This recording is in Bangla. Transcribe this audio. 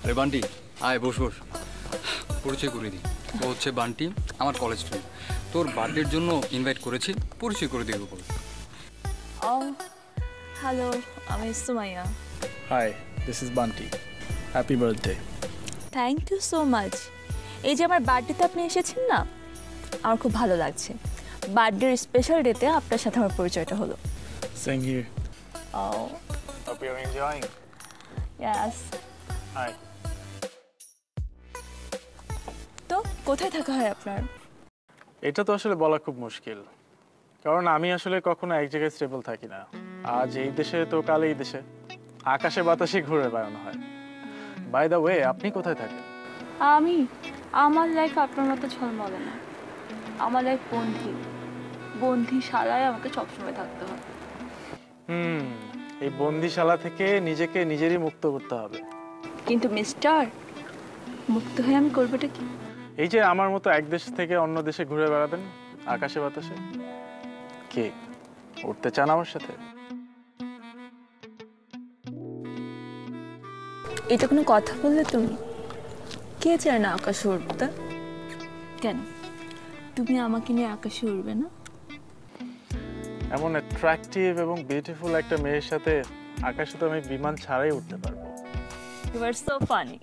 আরে বান্টি, আয় বস বস। পরিচয় করে দিই, ও হচ্ছে বান্টি, আমার কলেজ ফ্রেন্ড। তোর বার্থডের জন্য ইনভাইট করেছি, পরিচয় করে দিই বল। হ্যালো, আমি Sumaiya. Hi, this is Bunty. Happy birthday. Thank you so much. এই যে আমার বার্থডেতে আপনি এসেছেন না, আমার খুব ভালো লাগছে। বার্থডের স্পেশাল ডেতে আপনার সাথে আমার পরিচয়টা হলো। Same here. O Hope you're enjoying. Yes. Hi. তো কোথায় থাকা হয় আপনার? এটা তো আসলে বলা খুব মুশকিল, কারণ আমি আসলে কখনো এক জায়গায় স্টেবল থাকি না। আজ এই দেশে তো কাল এই দেশে, আকাশে বাতাসে ঘুরে বেড়ানো হয়। বাই দ্য ওয়ে, আপনি কোথায় থাকেন? আমার লাইফ আপনার মতো ঝলমলে না। আমার লাইফ বন্দিশালায় আমাকে সবসময় থাকতে হয়। এই বন্দিশালা থেকে নিজেকে নিজেরই মুক্ত করতে হবে। কিন্তু মিস্টার, মুক্ত হয়ে আমি করবোটা কি? এই যে আমার মতো এক দেশ থেকে অন্য দেশে ঘুরে বেড়াবেন আকাশে বাতাসে। কে উঠতে চান আমার সাথে? এটা কোনো কথা বললে তুমি? কে চায় না আকাশে উঠতে? কেন তুমি আমাকে নিয়ে আকাশে উড়বে না? এমন অ্যাট্রাকটিভ এবং বিউটিফুল একটা মেয়ের সাথে আকাশে তো আমি বিমান ছাড়াই উঠতে পারবো। You are so funny.